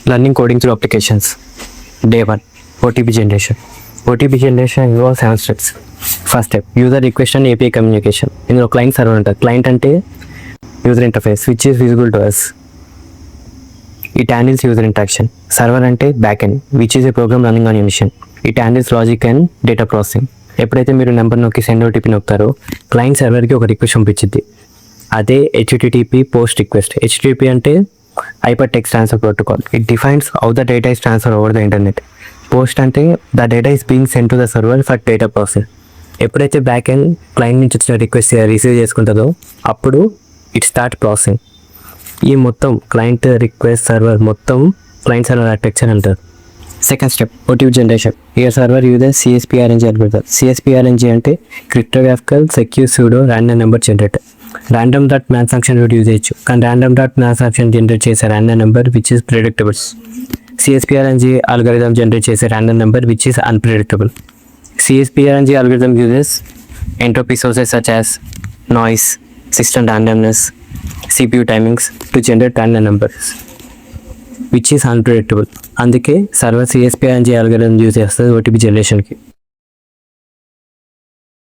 Learning coding through applications. Day 1. OTP generation. OTP generation involves 7 steps. First step, user request and API communication. ఇందులో client server ఉంటుంది. Client అంటే user interface which is visible to us. It handles user interaction. Server అంటే backend which is a program running on your machine. It handles logic and data processing. ఎప్పుడైతే మీరు number నొక్కి send OTP నొక్కుతారో client సర్వర్కి ఒక request పంపించింది. అదే HTTP post request. HTTP అంటే hyper text transfer protocol. It defines how the data is transfer over the internet. Post అంటే the data is being send to the server for data process. ఎప్పుడైతే back end client నుంచి వచ్చిన request receive చేసుకుంటుందో అప్పుడు it start processing. ఈ మొత్తం client request server మొత్తం client server architecture అంటారు. Second step, OTP generation. Here server uses CSPRNG అని పెడతారు. సిఎస్పిఆర్ఎన్జీ అంటే cryptographical secure pseudo random number generator. Random dot math function కూడా యూజ్ చేయొచ్చు, కానీ random dot math function generate చేసే random number which is predictable. CSPRNG algorithm generate చేసే random number which is unpredictable. CSPRNG algorithm uses entropy sources such as noise, system randomness, CPU timings to generate random numbers which is unpredictable. అందుకే server సిఎస్పిఆర్ఎన్జీ algorithm use చేస్తుంది OTP జనరేషన్కి.